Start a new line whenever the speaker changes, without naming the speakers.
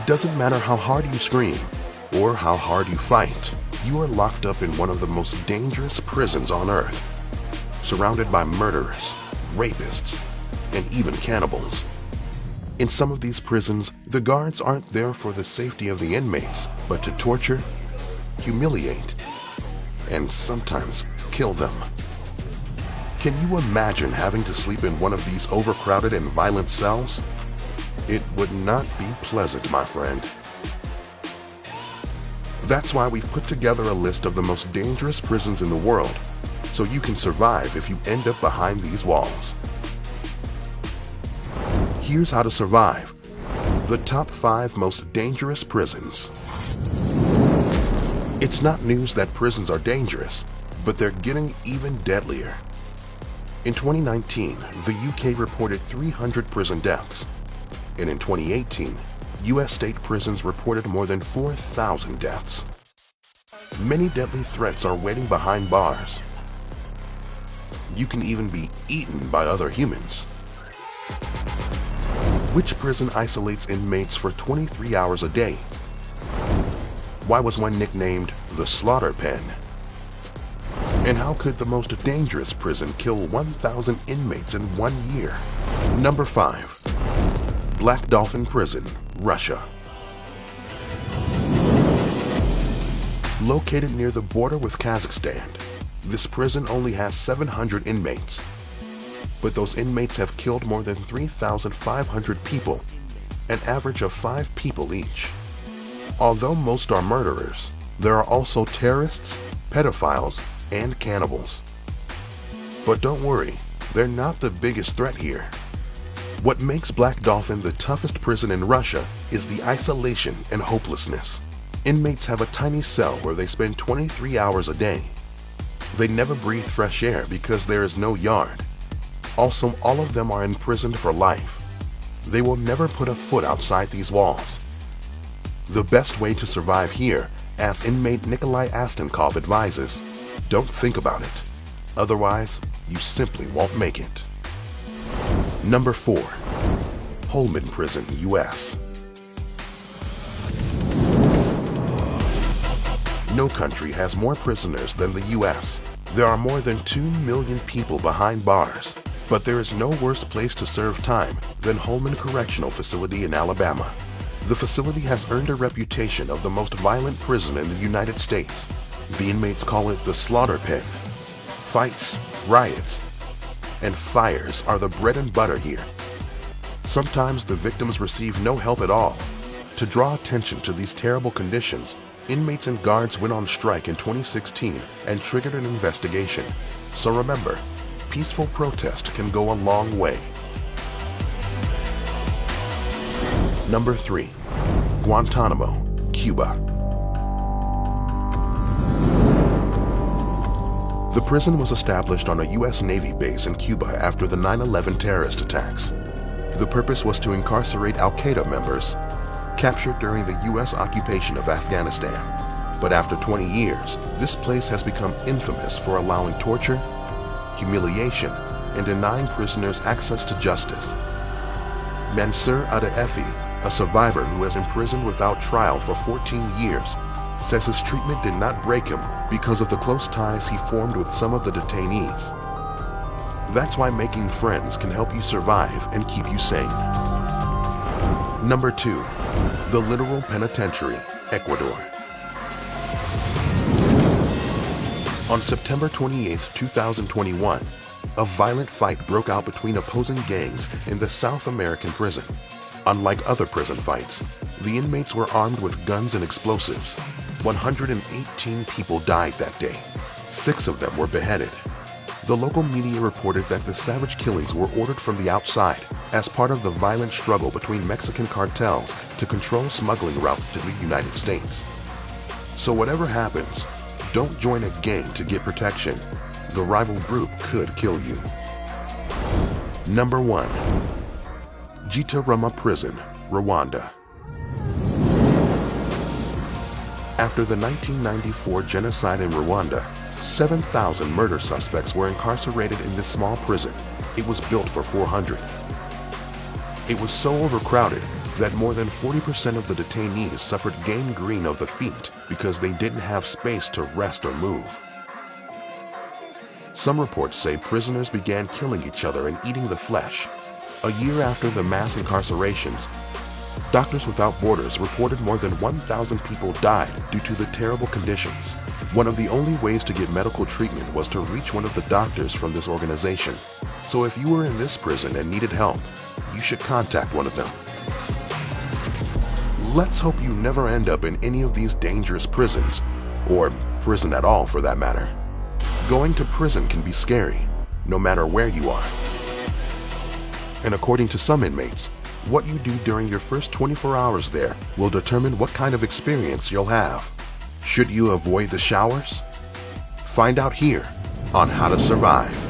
Doesn't matter how hard you scream or how hard you fight, you are locked up in one of the most dangerous prisons on Earth, surrounded by murderers, rapists, and even cannibals. In some of these prisons, the guards aren't there for the safety of the inmates, but to torture, humiliate, and sometimes kill them. Can you imagine having to sleep in one of these overcrowded and violent cells? It would not be pleasant, my friend. That's why we've put together a list of the most dangerous prisons in the world, so you can survive if you end up behind these walls. Here's how to survive. The top 5 most dangerous prisons. It's not news that prisons are dangerous, but they're getting even deadlier. In 2019, the UK reported 300 prison deaths, and in 2018, US state prisons reported more than 4,000 deaths. Many deadly threats are waiting behind bars. You can even be eaten by other humans. Which prison isolates inmates for 23 hours a day? Why was one nicknamed the Slaughter Pen? And how could the most dangerous prison kill 1,000 inmates in 1 year? Number 5. Black Dolphin Prison, Russia. Located near the border with Kazakhstan, this prison only has 700 inmates. But those inmates have killed more than 3,500 people, an average of 5 people each. Although most are murderers, there are also terrorists, pedophiles, and cannibals. But don't worry, they're not the biggest threat here. What makes Black Dolphin the toughest prison in Russia is the isolation and hopelessness. Inmates have a tiny cell where they spend 23 hours a day. They never breathe fresh air because there is no yard. Also, all of them are imprisoned for life. They will never put a foot outside these walls. The best way to survive here, as inmate Nikolai Astenkov advises, don't think about it. Otherwise, you simply won't make it. Number 4. Holman Prison, US. No country has more prisoners than the US. There are more than 2 million people behind bars. But there is no worse place to serve time than Holman Correctional Facility in Alabama. The facility has earned a reputation of the most violent prison in the United States. The inmates call it the Slaughter Pen. Fights, riots, and fires are the bread and butter here. Sometimes the victims receive no help at all. To draw attention to these terrible conditions, inmates and guards went on strike in 2016 and triggered an investigation. So remember, peaceful protest can go a long way. Number 3. Guantanamo, Cuba. The prison was established on a US Navy base in Cuba after the 9/11 terrorist attacks. The purpose was to incarcerate Al-Qaeda members captured during the US occupation of Afghanistan. But after 20 years, this place has become infamous for allowing torture, humiliation, and denying prisoners access to justice. Mansour Adaefi, a survivor who was imprisoned without trial for 14 years, says his treatment did not break him because of the close ties he formed with some of the detainees. That's why making friends can help you survive and keep you sane. Number 2. The Literal Penitentiary, Ecuador. On September 28, 2021, a violent fight broke out between opposing gangs in the South American prison. Unlike other prison fights, the inmates were armed with guns and explosives. 118 people died that day. 6 of them were beheaded. The local media reported that the savage killings were ordered from the outside as part of the violent struggle between Mexican cartels to control smuggling routes to the United States. So whatever happens, don't join a gang to get protection. The rival group could kill you. Number 1. Gitarama Prison, Rwanda. After the 1994 genocide in Rwanda, 7,000 murder suspects were incarcerated in this small prison. It was built for 400. It was so overcrowded that more than 40% of the detainees suffered gangrene of the feet because they didn't have space to rest or move. Some reports say prisoners began killing each other and eating the flesh. A year after the mass incarcerations, Doctors Without Borders reported more than 1,000 people died due to the terrible conditions. One of the only ways to get medical treatment was to reach one of the doctors from this organization. So if you were in this prison and needed help, you should contact one of them. Let's hope you never end up in any of these dangerous prisons, or prison at all for that matter. Going to prison can be scary, no matter where you are. And according to some inmates, what you do during your first 24 hours there will determine what kind of experience you'll have. Should you avoid the showers? Find out here on How to Survive.